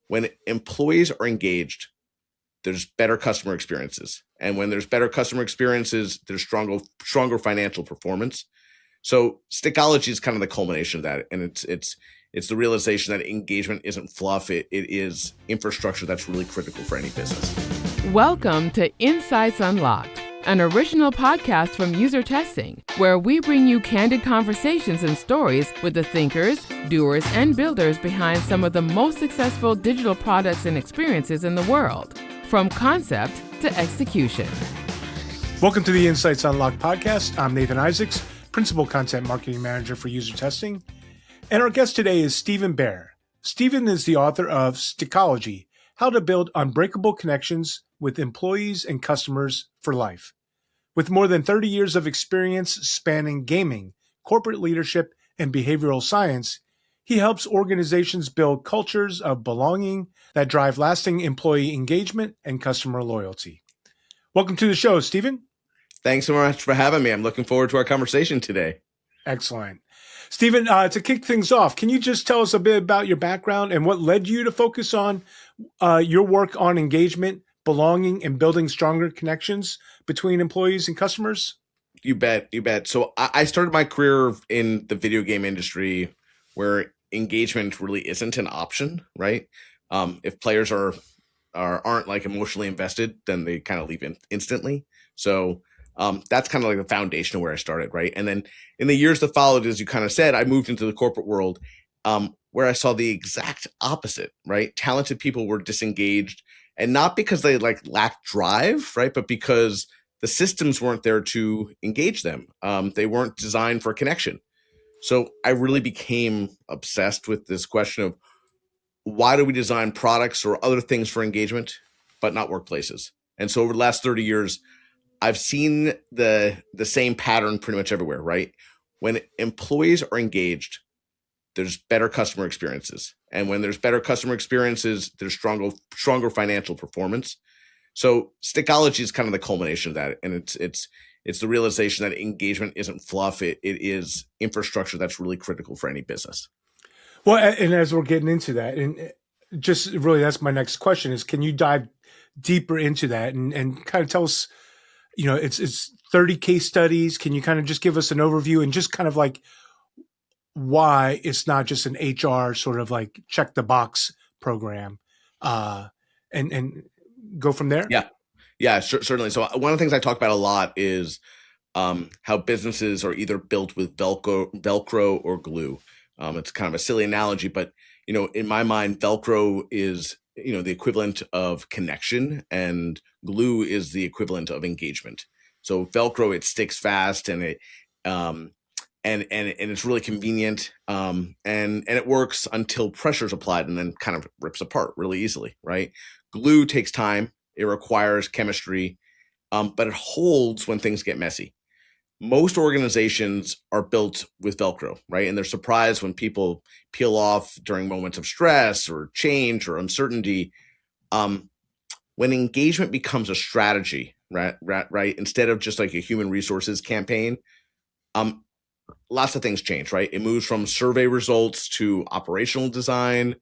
when employees are engaged, there's better customer experiences. And when there's better customer experiences, there's stronger financial performance. So Stickology is kind of the culmination of that. And it's the realization that engagement isn't fluff. It is infrastructure that's really critical for any business. Welcome to Insights Unlocked, an original podcast from UserTesting, where we bring you candid conversations and stories with the thinkers, doers, and builders behind some of the most successful digital products and experiences in the world, from concept to execution. Welcome to the Insights Unlocked podcast. I'm Nathan Isaacs, Principal Content Marketing Manager for UserTesting. And our guest today is Stephen Baer. Stephen is the author of Stickology, How to Build Unbreakable Connections with Employees and Customers for Life. With more than 30 years of experience spanning gaming, corporate leadership, and behavioral science, he helps organizations build cultures of belonging that drive lasting employee engagement and customer loyalty. Welcome to the show, Stephen. Thanks so much for having me. I'm looking forward to our conversation today. Excellent. Stephen, to kick things off, can you just tell us a bit about your background and what led you to focus on your work on engagement, belonging, and building stronger connections between employees and customers? You bet. So I started my career in the video game industry where engagement really isn't an option, right? If players aren't like emotionally invested, then they kind of leave instantly. So that's kind of like the foundation of where I started, right? And then in the years that followed, as you kind of said, I moved into the corporate world where I saw the exact opposite, right? Talented people were disengaged, and not because they lacked drive, right? But because the systems weren't there to engage them. They weren't designed for connection. So I really became obsessed with this question of why do we design products or other things for engagement, but not workplaces? And so over the last 30 years, I've seen the same pattern pretty much everywhere, right? When employees are engaged, there's better customer experiences. And when there's better customer experiences, there's stronger financial performance. So Stickology is kind of the culmination of that. And it's the realization that engagement isn't fluff. It is infrastructure that's really critical for any business. Well, and as we're getting into that, and just really that's my next question is, can you dive deeper into that and kind of tell us, it's 30 case studies. Can you kind of just give us an overview and just kind of like why it's not just an HR sort of like check the box program and go from there? Yeah, certainly. So one of the things I talk about a lot is how businesses are either built with Velcro or glue. It's kind of a silly analogy, but in my mind, Velcro is the equivalent of connection, and glue is the equivalent of engagement. So Velcro, it sticks fast, and it and it's really convenient, and it works until pressure is applied, and then kind of rips apart really easily, right? Glue takes time. It requires chemistry, but it holds when things get messy. Most organizations are built with Velcro, right? And they're surprised when people peel off during moments of stress or change or uncertainty. When engagement becomes a strategy, right, instead of just like a human resources campaign, lots of things change, right? It moves from survey results to operational design.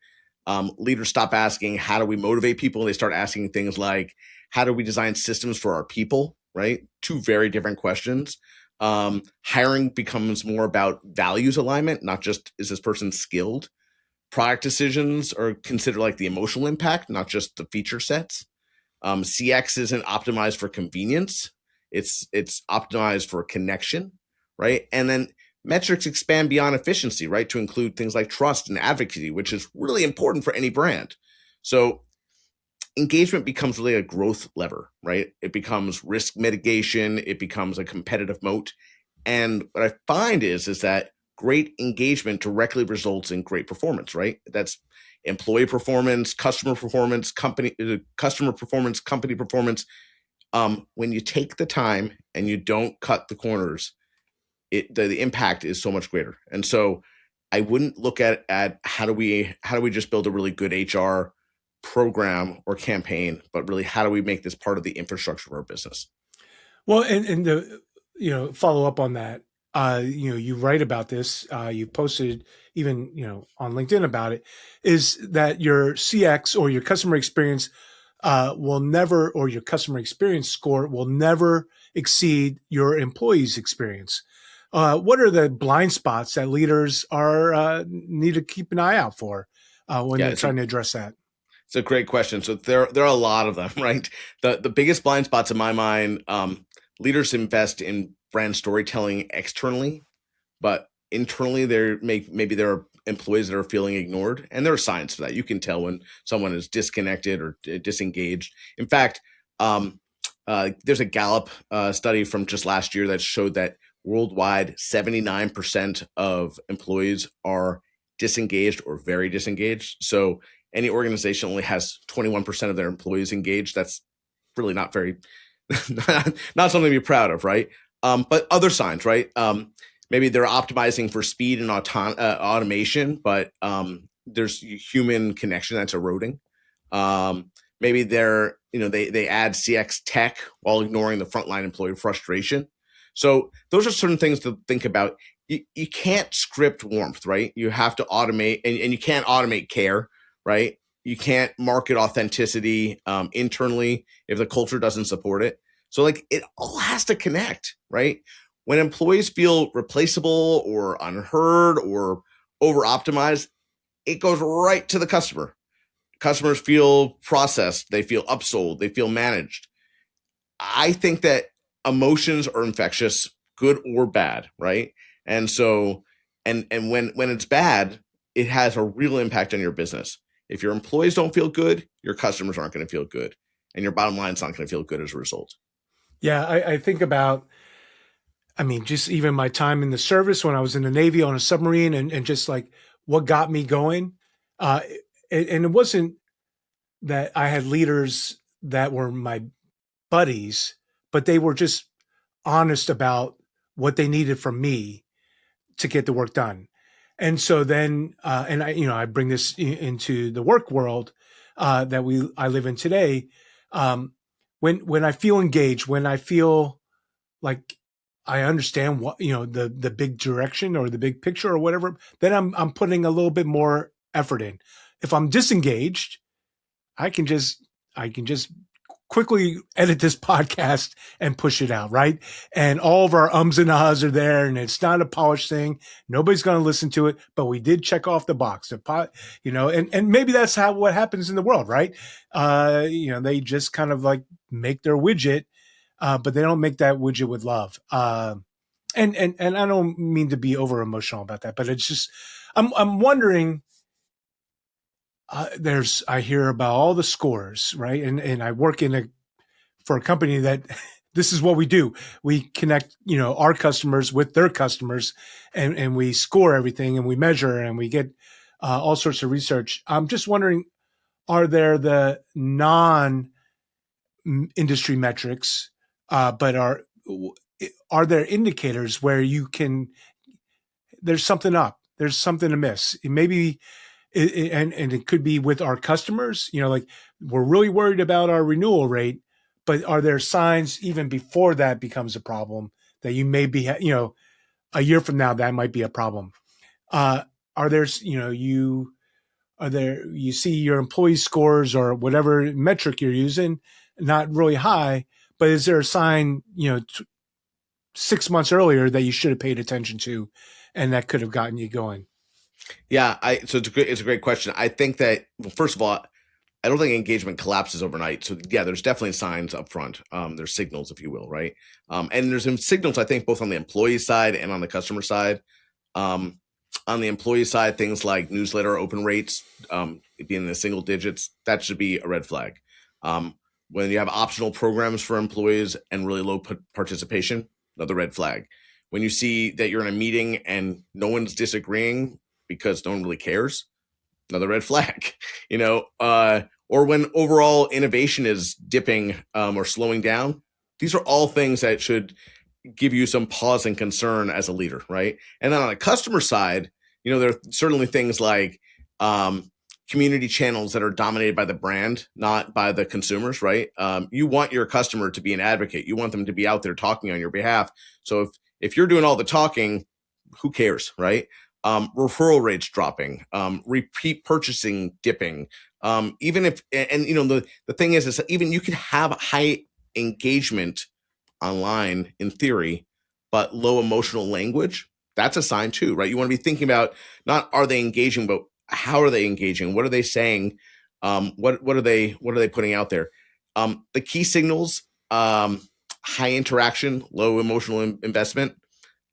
Leaders stop asking, how do we motivate people? And they start asking things like, how do we design systems for our people, right? Two very different questions. Hiring becomes more about values alignment, not just is this person skilled. Product decisions are considered like the emotional impact, not just the feature sets. CX isn't optimized for convenience. It's optimized for connection, right? And then metrics expand beyond efficiency, right, to include things like trust and advocacy, which is really important for any brand. So engagement becomes really a growth lever, right? It becomes risk mitigation. It becomes a competitive moat. And what I find is that great engagement directly results in great performance, right? That's employee performance, customer performance, company performance. When you take the time and you don't cut the corners, the impact is so much greater. And so I wouldn't look at how do we just build a really good HR program or campaign, but really how do we make this part of the infrastructure of our business? Well, and the follow up on that, you write about this, you posted even, on LinkedIn about it, is that your CX or your customer experience will never, or your customer experience score will never exceed your employees' experience. What are the blind spots that leaders are need to keep an eye out for when Yeah, they're trying to address that? it's a great question. So there are a lot of them, right? The biggest blind spots in my mind, leaders invest in brand storytelling externally, but internally maybe there are employees that are feeling ignored, and there are signs for that. You can tell when someone is disconnected or disengaged. In fact, there's a Gallup study from just last year that showed that worldwide 79% of employees are disengaged or very disengaged. So any organization only has 21% of their employees engaged. That's really not very not something to be proud of, right? But other signs, right? Maybe they're optimizing for speed and automation, but there's human connection that's eroding. Maybe they add CX tech while ignoring the frontline employee frustration. So those are certain things to think about. You can't script warmth, right? You have to automate, and you can't automate care, right? You can't market authenticity internally if the culture doesn't support it. So it all has to connect, right? When employees feel replaceable or unheard or over optimized, it goes right to the customer. Customers feel processed, they feel upsold, they feel managed. I think that emotions are infectious, good or bad, right? And so, and when it's bad, it has a real impact on your business. If your employees don't feel good, your customers aren't going to feel good, and your bottom line is not going to feel good as a result. Yeah, I think about, just even my time in the service when I was in the Navy on a submarine, and just like what got me going. And it wasn't that I had leaders that were my buddies, but they were just honest about what they needed from me to get the work done. And so then, and I bring this into the work world that I live in today. When I feel engaged, when I feel like I understand what, the big direction or the big picture or whatever, then I'm putting a little bit more effort in. If I'm disengaged, I can just quickly edit this podcast and push it out, right? And all of our ums and ahs are there, and it's not a polished thing. Nobody's going to listen to it, but we did check off the box. And maybe that's what happens in the world, right? They just kind of like make their widget, but they don't make that widget with love. And I don't mean to be over emotional about that, but it's just I'm wondering. I hear about all the scores, right? And I work for a company that this is what we do. We connect, our customers with their customers, and we score everything, and we measure, and we get all sorts of research. I'm just wondering, are there the non-industry metrics, but are there indicators where there's something up, there's something amiss? Maybe. And it could be with our customers, like we're really worried about our renewal rate, but are there signs even before that becomes a problem that you may be, a year from now, that might be a problem? Are there, you see your employee scores or whatever metric you're using, not really high, but is there a sign, 6 months earlier that you should have paid attention to, and that could have gotten you going? Yeah, so it's a great question. I think that, well, first of all, I don't think engagement collapses overnight. So yeah, there's definitely signs up front. There's signals, if you will, right? And there's some signals, I think, both on the employee side and on the customer side. On the employee side, things like newsletter open rates being in the single digits, that should be a red flag. When you have optional programs for employees and really low participation, another red flag. When you see that you're in a meeting and no one's disagreeing because no one really cares, another red flag, or when overall innovation is dipping or slowing down. These are all things that should give you some pause and concern as a leader, right? And then on the customer side, there are certainly things like community channels that are dominated by the brand, not by the consumers, right? You want your customer to be an advocate. You want them to be out there talking on your behalf. So if you're doing all the talking, who cares, right? Referral rates dropping, repeat purchasing dipping. Even if, and the thing is even you can have high engagement online in theory, but low emotional language. That's a sign too, right? You want to be thinking about not are they engaging, but how are they engaging? What are they saying? What are they putting out there? The key signals: high interaction, low emotional investment.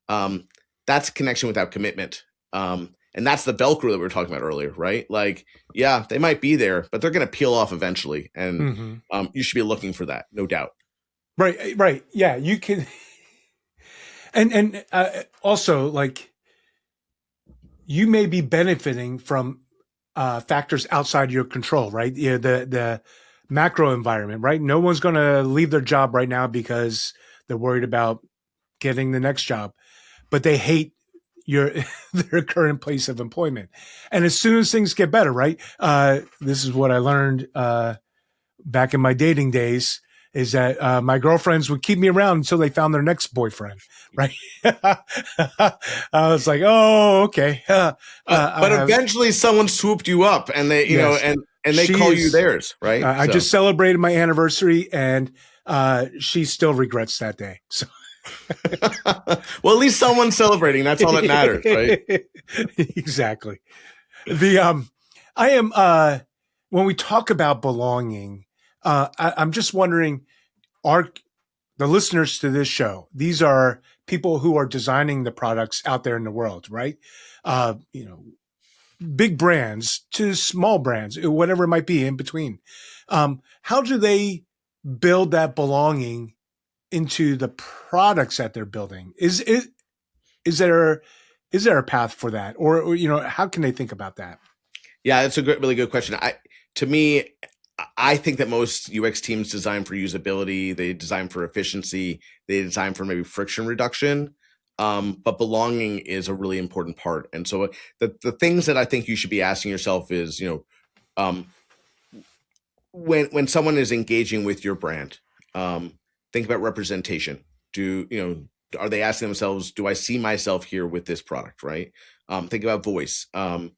That's connection without commitment. And that's the Velcro that we were talking about earlier, right? Like, yeah, they might be there, but they're going to peel off eventually. And you should be looking for that, no doubt. Right. Yeah, you can. And also, like, you may be benefiting from factors outside your control, right? Yeah, the macro environment, right? No one's going to leave their job right now because they're worried about getting the next job, but they hate their current place of employment. And as soon as things get better, right? This is what I learned back in my dating days, is that my girlfriends would keep me around until they found their next boyfriend, right? I was like, oh, okay. But eventually someone swooped you up and they, and they call you theirs, right? I just celebrated my anniversary and she still regrets that day. So. Well, at least someone's celebrating. That's all that matters, right? Exactly. I am, when we talk about belonging, I'm just wondering, are the listeners to this show, these are people who are designing the products out there in the world, right? Big brands to small brands, whatever it might be in between. How do they build that belonging into the products that they're building? Is there a path for that, or how can they think about that? Yeah, it's a really good question. To me, I think that most UX teams design for usability, they design for efficiency, they design for maybe friction reduction. But belonging is a really important part. And so the things that I think you should be asking yourself is, when someone is engaging with your brand, think about representation. Are they asking themselves, do I see myself here with this product, right? Think about voice. Can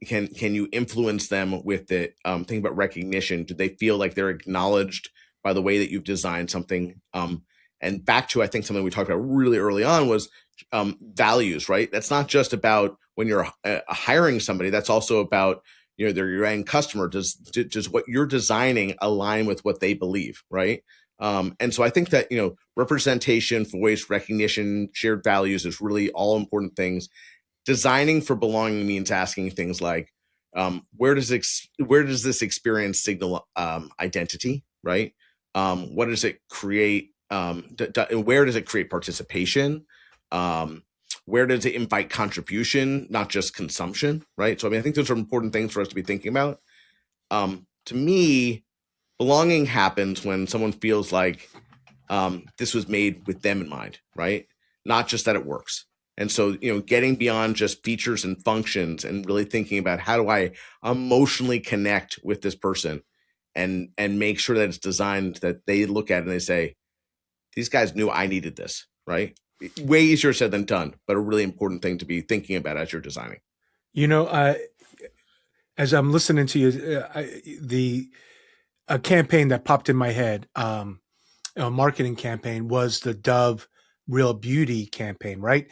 you influence them with it? Think about recognition. Do they feel like they're acknowledged by the way that you've designed something? And back to, I think, something we talked about really early on was values, right? That's not just about when you're hiring somebody. That's also about, they're your end customer. Does what you're designing align with what they believe, right? And so I think that, representation, voice, recognition, shared values is really all important things. Designing for belonging means asking things like, where does this experience signal identity, right? What does it create? Where does it create participation? Where does it invite contribution, not just consumption, right? So I think those are important things for us to be thinking about. To me, belonging happens when someone feels like this was made with them in mind, right? Not just that it works. And so, getting beyond just features and functions and really thinking about how do I emotionally connect with this person and make sure that it's designed that they look at it and they say, these guys knew I needed this, right? Way easier said than done, but a really important thing to be thinking about as you're designing. As I'm listening to you, a campaign that popped in my head, a marketing campaign, was the Dove Real Beauty campaign, right?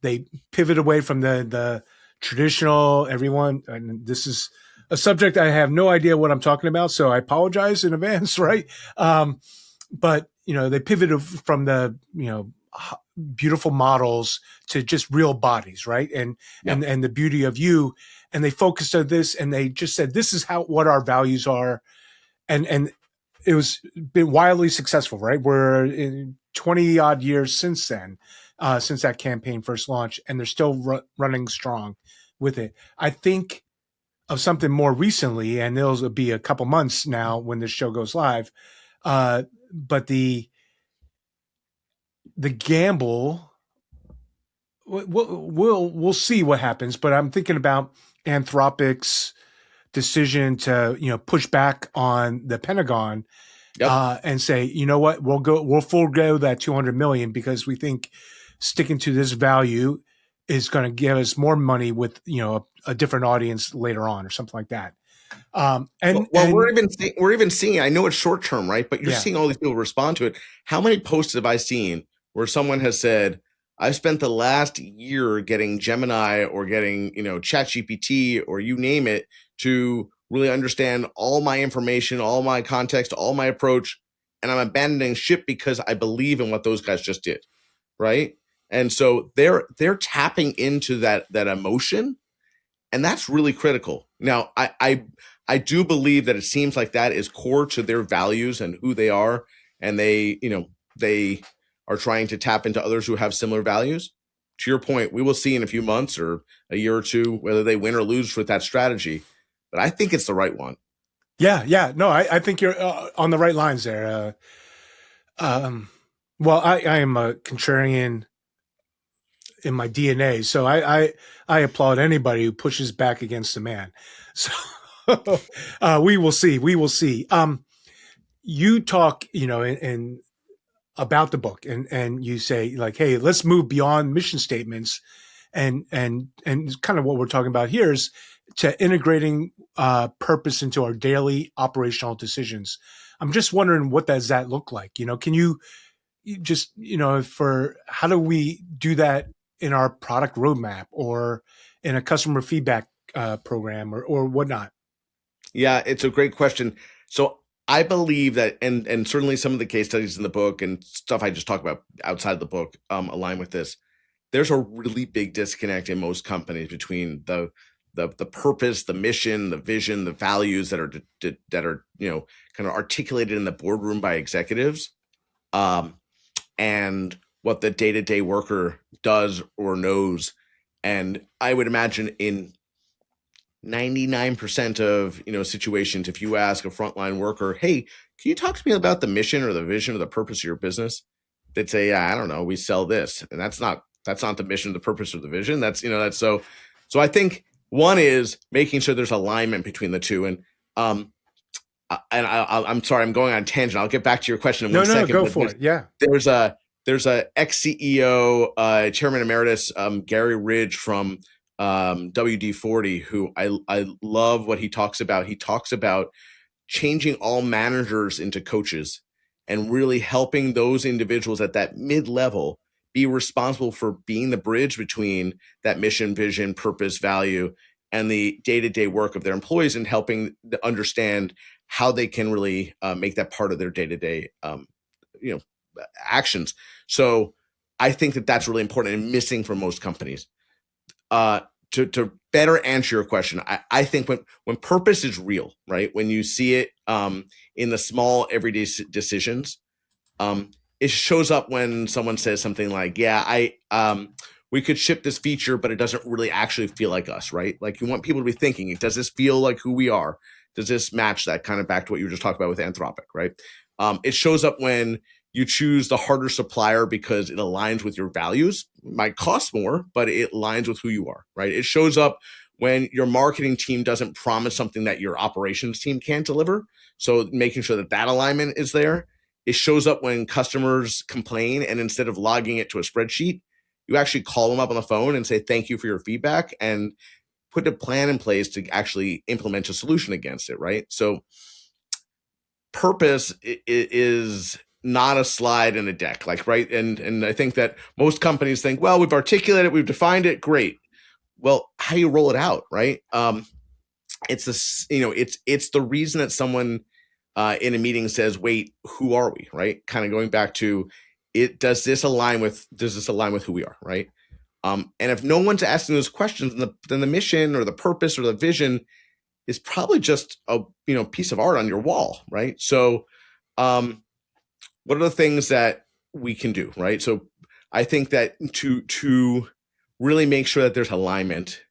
They pivot away from the traditional everyone, and this is a subject I have no idea what I'm talking about, so I apologize in advance, right? But they pivoted from the beautiful models to just real bodies, right? And the beauty of you, and they focused on this, and they just said this is what our values are, and it was been wildly successful, right? We're in 20 odd years since then, since that campaign first launched, and they're still running strong with it. I think of something more recently, and it'll be a couple months now when this show goes live. But the gamble, we'll see what happens. But I'm thinking about Anthropic's decision to push back on the Pentagon Yep. and say, you know what, we'll forego that 200 million because we think sticking to this value is going to give us more money with, a different audience later on or something like that. Well, we're even seeing. I know it's short term, right? But you're Yeah. seeing all these people respond to it. How many posts have I seen where someone has said, "I've spent the last year getting Gemini or getting ChatGPT or you name it to really understand all my information, all my context, all my approach, and I'm abandoning ship because I believe in what those guys just did." Right? And so they're tapping into that emotion, and that's really critical. Now, I do believe that it seems like that is core to their values and who they are, and they are trying to tap into others who have similar values. To your point, we will see in a few months or a year or two whether they win or lose with that strategy, but I think it's the right one. Yeah. No, I think you're on the right lines there. Well, I am a contrarian in my DNA, so I applaud anybody who pushes back against the man. So we will see. We will see. You talk, and about the book, and you say like, hey, let's move beyond mission statements, and kind of what we're talking about here is to integrating purpose into our daily operational decisions. I'm just wondering, what does that look like? Can you just, for how do we do that in our product roadmap or in a customer feedback program or whatnot? Yeah, it's a great question. So I believe that, and certainly some of the case studies in the book and stuff I just talked about outside the book align with this. There's a really big disconnect in most companies between the purpose, the mission, the vision, the values that are kind of articulated in the boardroom by executives, and what the day-to-day worker does or knows. And I would imagine in 99% of situations, if you ask a frontline worker, hey, can you talk to me about the mission or the vision or the purpose of your business? They'd say, yeah, I don't know, we sell this. And that's not the mission, the purpose, or the vision. That's so I think one is making sure there's alignment between the two. And I'm sorry, I'm going on a tangent. I'll get back to your question in one second. Go for it. Yeah. There's a ex-CEO, Chairman Emeritus, Gary Ridge from WD-40, who I love what he talks about. He talks about changing all managers into coaches and really helping those individuals at that mid-level be responsible for being the bridge between that mission, vision, purpose, value, and the day-to-day work of their employees, and helping to understand how they can really make that part of their day-to-day actions. So I think that that's really important and missing from most companies. To better answer your question, I think when purpose is real, right? When you see it in the small everyday decisions, it shows up when someone says something like, yeah, we could ship this feature, but it doesn't really actually feel like us, right? Like, you want people to be thinking, does this feel like who we are? Does this match that? Kind of back to what you were just talking about with Anthropic, right? It shows up when you choose the harder supplier because it aligns with your values. It might cost more, but it aligns with who you are, right? It shows up when your marketing team doesn't promise something that your operations team can't deliver. So making sure that alignment is there. It shows up when customers complain, and instead of logging it to a spreadsheet, you actually call them up on the phone and say, thank you for your feedback, and put a plan in place to actually implement a solution against it, right? So purpose is not a slide in a deck, like, right? And I think that most companies think, well, we've articulated it, we've defined it, great. Well, how do you roll it out, right? It's the reason that someone in a meeting says, wait, who are we, right? Kind of going back to it, does this align with who we are, right? And if no one's asking those questions, then the mission or the purpose or the vision is probably just a piece of art on your wall, right? So what are the things that we can do, right? So I think that to really make sure that there's alignment,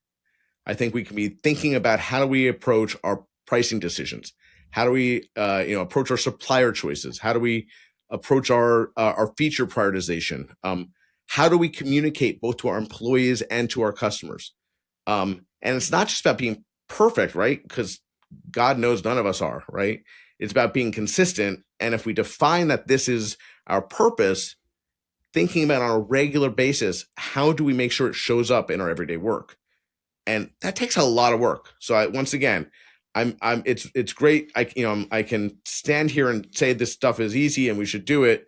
I think we can be thinking about, how do we approach our pricing decisions? How do we approach our supplier choices? How do we approach our feature prioritization? How do we communicate both to our employees and to our customers? And it's not just about being perfect, right? Because God knows none of us are, right? It's about being consistent. And if we define that this is our purpose, thinking about on a regular basis, how do we make sure it shows up in our everyday work? And that takes a lot of work. So once again, it's great. I can stand here and say this stuff is easy and we should do it,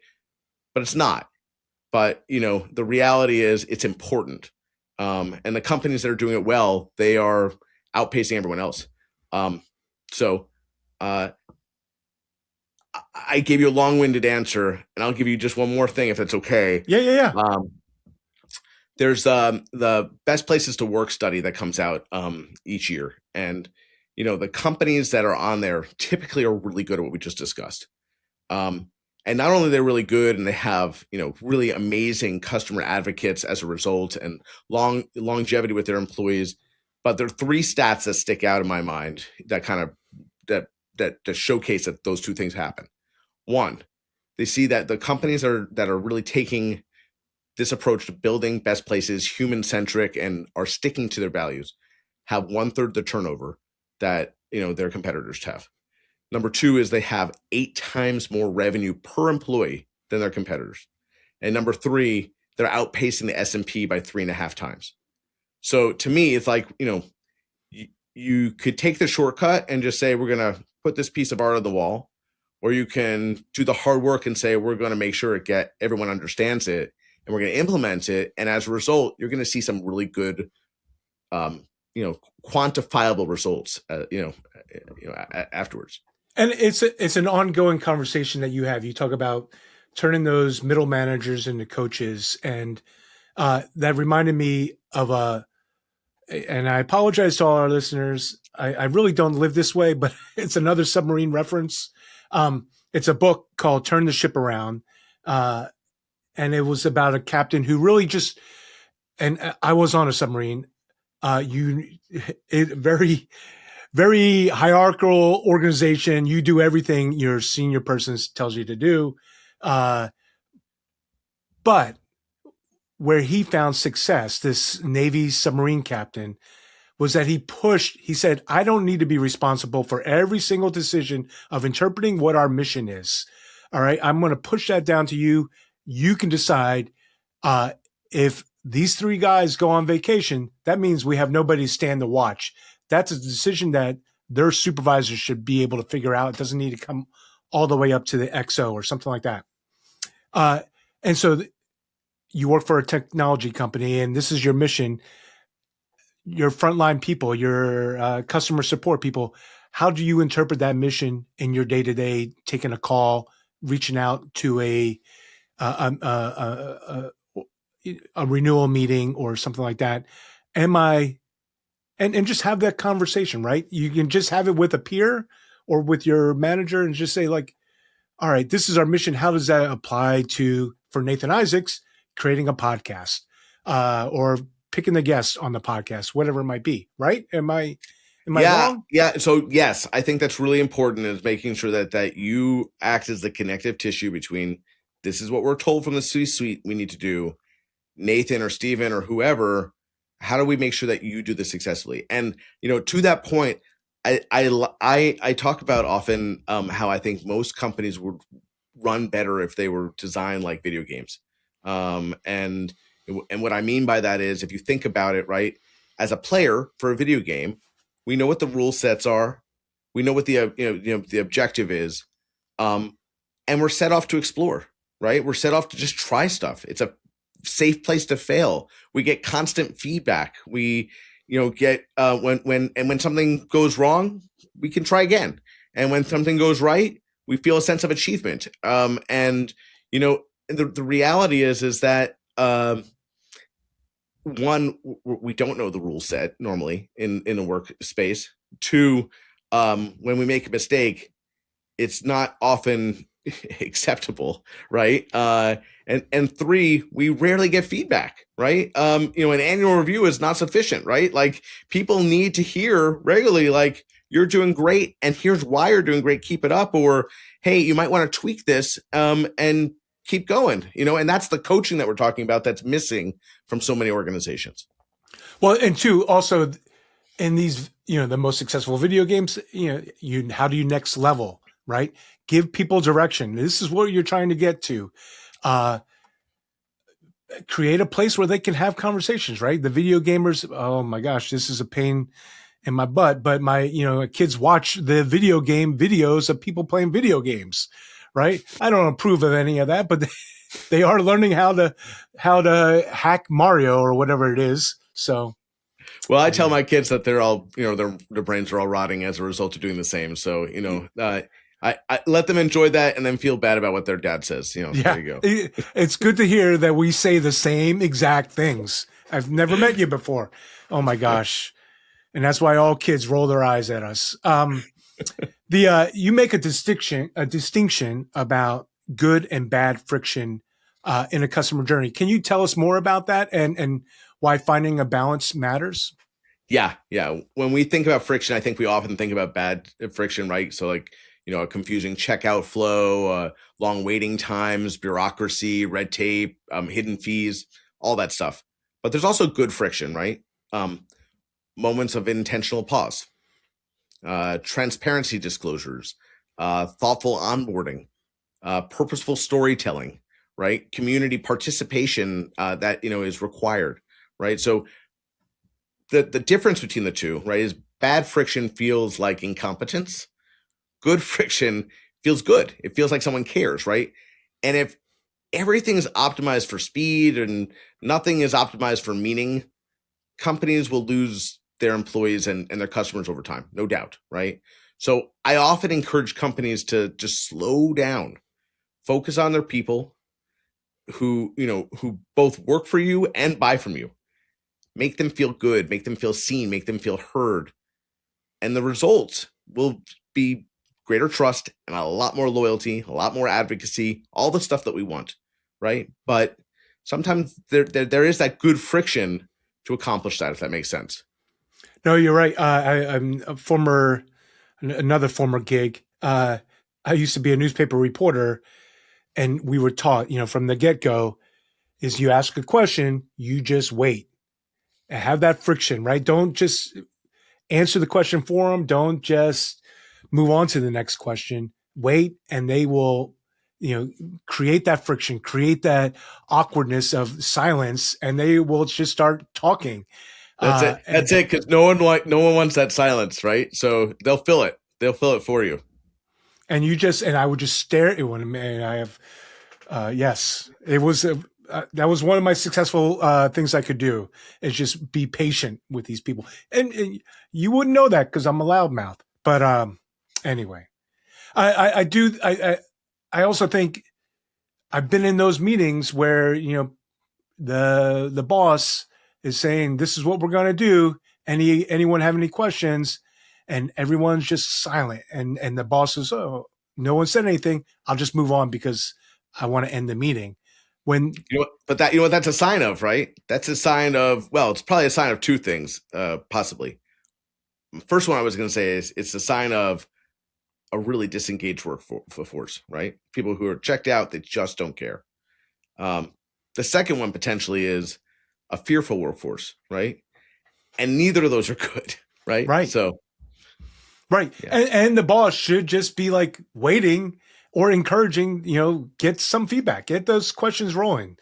but it's not. But, the reality is it's important. And the companies that are doing it well, they are outpacing everyone else. So I gave you a long-winded answer, and I'll give you just one more thing if that's okay. Yeah. There's the best places to work study that comes out each year. And, the companies that are on there typically are really good at what we just discussed. And not only they're really good and they have, really amazing customer advocates as a result and longevity with their employees, but there are three stats that stick out in my mind that kind of that showcase that those two things happen. One, they see that the companies that are really taking this approach to building best places, human-centric, and are sticking to their values, have 1/3 the turnover that their competitors have. Number two is they have 8 times more revenue per employee than their competitors. And number three, they're outpacing the S&P by 3.5 times. So to me, it's like, you could take the shortcut and just say, we're going to put this piece of art on the wall, or you can do the hard work and say, we're going to make sure everyone understands it and we're going to implement it. And as a result, you're going to see some really good, quantifiable results, afterwards. And it's an ongoing conversation that you have. You talk about turning those middle managers into coaches. And that reminded me of and I apologize to all our listeners. I really don't live this way, but it's another submarine reference. It's a book called Turn the Ship Around. And it was about a captain who really and I was on a submarine. Very, very hierarchical organization. You do everything your senior person tells you to do. But where he found success, this Navy submarine captain, was that he said, I don't need to be responsible for every single decision of interpreting what our mission is. All right. I'm going to push that down to you. You can decide, if these 3 guys go on vacation, that means we have nobody to stand the watch. That's a decision that their supervisors should be able to figure out. It doesn't need to come all the way up to the XO or something like that. And so you work for a technology company and this is your mission. Your frontline people, your customer support people, how do you interpret that mission in your day-to-day, taking a call, reaching out to a renewal meeting or something like that? And just have that conversation, right? You can just have it with a peer or with your manager and just say like, all right, this is our mission. How does that apply for Nathan Isaacs creating a podcast, or picking the guest on the podcast, whatever it might be, right? Am I wrong? Yeah. So yes, I think that's really important, is making sure that you act as the connective tissue between this is what we're told from the C-suite we need to do, Nathan or Stephen or whoever, how do we make sure that you do this successfully? And, to that point, I talk about often how I think most companies would run better if they were designed like video games. And what I mean by that is, if you think about it, right, as a player for a video game, we know what the rule sets are, we know what the objective is, and we're set off to explore, right? We're set off to just try stuff. It's a safe place to fail. We get constant feedback. We get when something goes wrong, we can try again, and when something goes right, we feel a sense of achievement. And the reality is that one, we don't know the rule set normally in a workspace. Two, when we make a mistake, it's not often acceptable, right? And three, we rarely get feedback, right? An annual review is not sufficient, right? Like, people need to hear regularly, like, you're doing great, and here's why you're doing great. Keep it up, or hey, you might want to tweak this, and keep going. And that's the coaching that we're talking about that's missing from so many organizations. Well, and two, also in these, the most successful video games, how do you next level? right? Give people direction. This is what you're trying to get to. Create a place where they can have conversations, right? The video gamers, oh my gosh, this is a pain in my butt, but my, kids watch the video game videos of people playing video games, right? I don't approve of any of that, but they are learning how to hack Mario or whatever it is. So, well, I tell my kids that they're all, their brains are all rotting as a result of doing the same. So, I let them enjoy that and then feel bad about what their dad says. There you go. It's good to hear that we say the same exact things. I've never met you before. Oh my gosh. And that's why all kids roll their eyes at us. You make a distinction about good and bad friction in a customer journey. Can you tell us more about that and why finding a balance matters? Yeah. When we think about friction, I think we often think about bad friction, right? So like, a confusing checkout flow, long waiting times, bureaucracy, red tape, hidden fees, all that stuff. But there's also good friction, right? Moments of intentional pause, transparency disclosures, thoughtful onboarding, purposeful storytelling, right? Community participation that is required, right? So the difference between the two, right, is bad friction feels like incompetence. Good friction feels good. It feels like someone cares, right? And if everything is optimized for speed and nothing is optimized for meaning, companies will lose their employees and their customers over time, no doubt, right? So I often encourage companies to just slow down, focus on their people who both work for you and buy from you. Make them feel good, make them feel seen, make them feel heard. And the results will be greater trust and a lot more loyalty, a lot more advocacy, all the stuff that we want, right? But sometimes there is that good friction to accomplish that, if that makes sense. No, you're right. I'm another former gig. I used to be a newspaper reporter, and we were taught, from the get-go, is you ask a question, you just wait and have that friction, right? Don't just answer the question for them. Don't just move on to the next question. Wait, and they will, create that friction, create that awkwardness of silence, and they will just start talking. That's it. Because no one wants that silence, right? So they'll fill it. They'll fill it for you. And I would just stare at one. Man, I have, yes, it was that was one of my successful things I could do, is just be patient with these people. And you wouldn't know that because I'm a loudmouth. But anyway, I also think I've been in those meetings where the boss is saying, this is what we're going to do. Anyone have any questions? And everyone's just silent. And the boss says, oh, no one said anything. I'll just move on because I want to end the meeting. But that's a sign of, right? That's a sign of, well, it's probably a sign of two things, possibly. First one I was going to say is it's a sign of a really disengaged workforce, right? People who are checked out, they just don't care. The second one potentially is a fearful workforce, right? And neither of those are good, right? Right. So, right. Yeah. And the boss should just be like waiting or encouraging, get some feedback, get those questions rolling.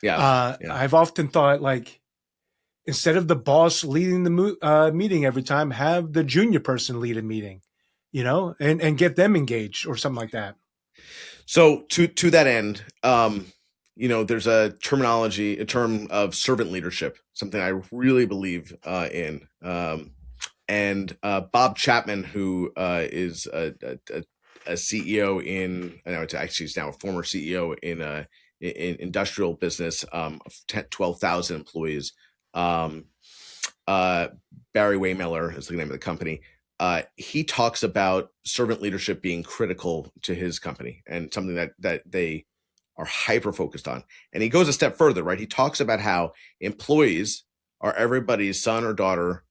Yeah. I've often thought, like, instead of the boss leading the meeting every time, have the junior person lead a meeting, and get them engaged or something like that. So to that end, there's a term of servant leadership, something I really believe in. And Bob Chapman, who is a CEO in, I know it's actually he's now a former CEO in industrial business, 12,000 employees. Barry Waymiller is the name of the company. He talks about servant leadership being critical to his company and something that they are hyper focused on. And he goes a step further, right? He talks about how employees are everybody's son or daughter,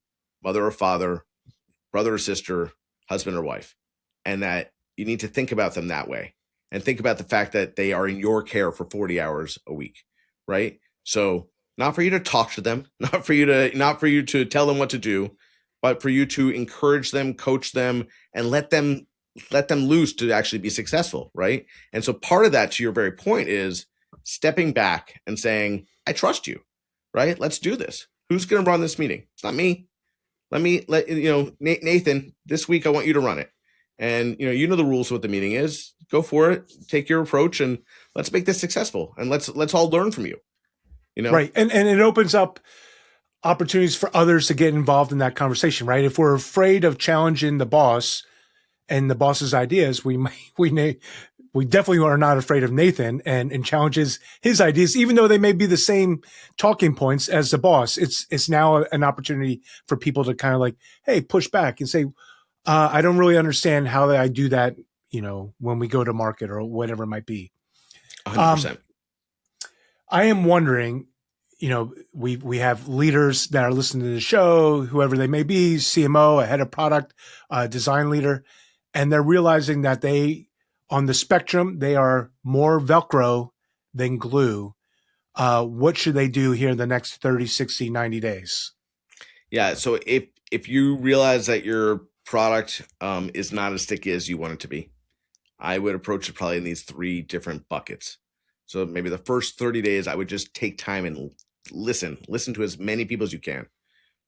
mother or father, brother or sister, husband or wife, and that you need to think about them that way and think about the fact that they are in your care for 40 hours a week, right? So not for you to talk to them, not for you to tell them what to do, but for you to encourage them, coach them, and let them let them loose to actually be successful, right? And so part of that, to your very point, is stepping back and saying, I trust you, right? Let's do this. Who's going to run this meeting? It's not me. Nathan, this week I want you to run it. And you know the rules of what the meeting is. Go for it. Take your approach and let's make this successful. And let's all learn from you. Right. And it opens up opportunities for others to get involved in that conversation, right? If we're afraid of challenging the boss and the boss's ideas, we definitely are not afraid of Nathan and challenges his ideas, even though they may be the same talking points as the boss. It's now an opportunity for people to kind of like, hey, push back and say, I don't really understand how I do that, when we go to market or whatever it might be. 100%. I am wondering, we have leaders that are listening to the show, whoever they may be, CMO, a head of product, design leader, and they're realizing that on the spectrum, they are more Velcro than glue. What should they do here in the next 30, 60, 90 days? Yeah. So if you realize that your product is not as sticky as you want it to be, I would approach it probably in these 3 different buckets. So maybe the first 30 days, I would just take time and listen to as many people as you can.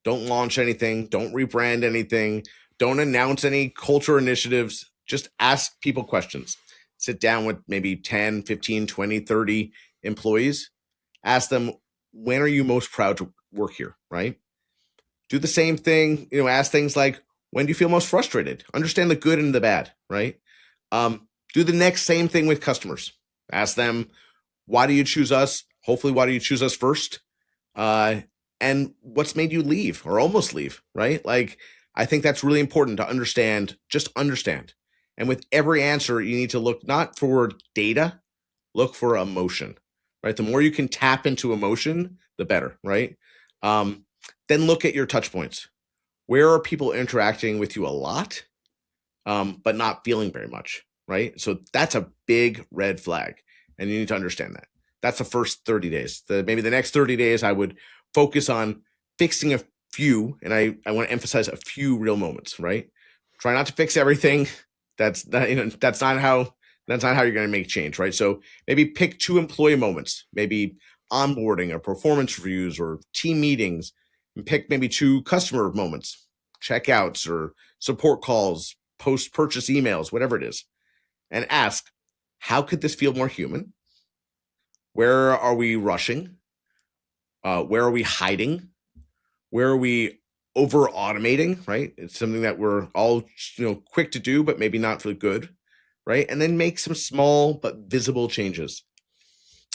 Don't launch anything. Don't rebrand anything. Don't announce any culture initiatives. Just ask people questions. Sit down with maybe 10, 15, 20, 30 employees. Ask them, when are you most proud to work here, right? Do the same thing. Ask things like, when do you feel most frustrated? Understand the good and the bad, right? Do the next same thing with customers. Ask them, why do you choose us? Hopefully, why do you choose us first? And what's made you leave or almost leave, right? Like, I think that's really important to understand, just understand. And with every answer, you need to look not for data, look for emotion, right? The more you can tap into emotion, the better, right? Then look at your touch points. Where are people interacting with you a lot, but not feeling very much, right? So that's a big red flag. And you need to understand that. That's the first 30 days. Maybe the next 30 days, I would focus on fixing a few, and I want to emphasize a few real moments, right? Try not to fix everything. That's not how you're going to make change, right? So maybe pick 2 employee moments, maybe onboarding or performance reviews or team meetings, and pick maybe 2 customer moments, checkouts or support calls, post-purchase emails, whatever it is, and ask, how could this feel more human? Where are we rushing? Where are we hiding? Where are we over automating, right? It's something that we're all, quick to do, but maybe not really good, right? And then make some small but visible changes.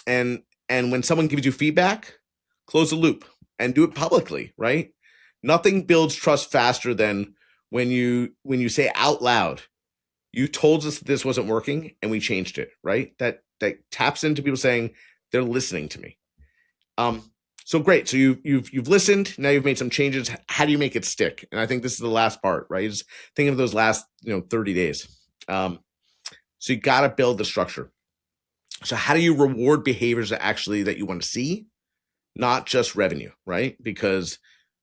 And when someone gives you feedback, close the loop and do it publicly, right? Nothing builds trust faster than when you say out loud, you told us that this wasn't working and we changed it, right? That taps into people saying they're listening to me. So great. So you've listened. Now you've made some changes. How do you make it stick? And I think this is the last part, right? Just think of those last 30 days. So you got to build the structure. So how do you reward behaviors that you want to see, not just revenue, right? Because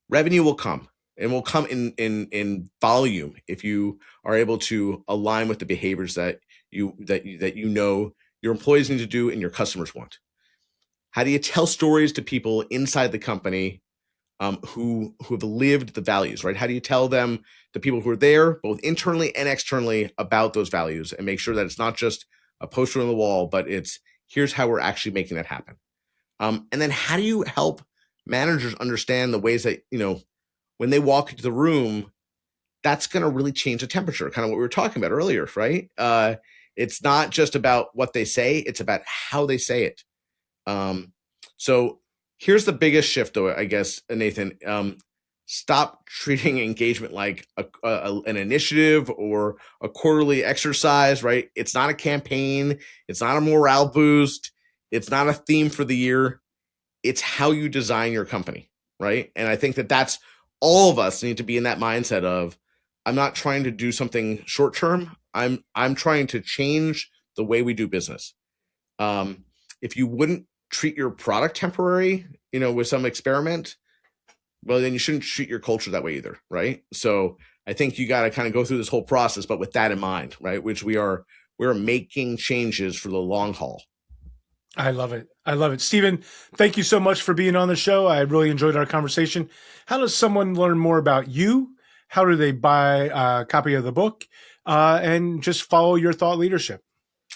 revenue will come. And will come in volume if you are able to align with the behaviors that your employees need to do and your customers want. How do you tell stories to people inside the company who have lived the values, right? How do you tell them, the people who are there, both internally and externally, about those values and make sure that it's not just a poster on the wall, but it's here's how we're actually making that happen. And then how do you help managers understand the ways that, when they walk into the room, that's going to really change the temperature, kind of what we were talking about earlier, right? It's not just about what they say, it's about how they say it. So here's the biggest shift, though, I guess, Nathan. Stop treating engagement like an initiative or a quarterly exercise, right? It's not a campaign. It's not a morale boost. It's not a theme for the year. It's how you design your company, right? And I think that's all of us need to be in that mindset of, I'm not trying to do something short term. I'm trying to change the way we do business. If you wouldn't treat your product temporary, with some experiment, well, then you shouldn't treat your culture that way either, right? So I think you got to kind of go through this whole process, but with that in mind, right? Which we're making changes for the long haul. I love it. I love it. Stephen, thank you so much for being on the show. I really enjoyed our conversation. How does someone learn more about you? How do they buy a copy of the book and just follow your thought leadership?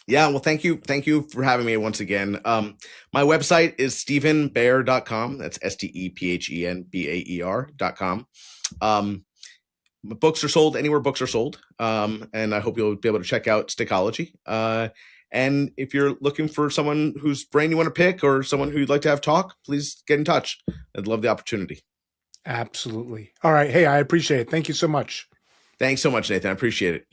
Yeah, well, thank you. Thank you for having me once again. My website is stephenbaer.com. That's STEPHENBAER.com. Books are sold anywhere books are sold. And I hope you'll be able to check out Stickology. And if you're looking for someone whose brain you want to pick or someone who you'd like to have talk, please get in touch. I'd love the opportunity. Absolutely. All right. Hey, I appreciate it. Thank you so much. Thanks so much, Nathan. I appreciate it.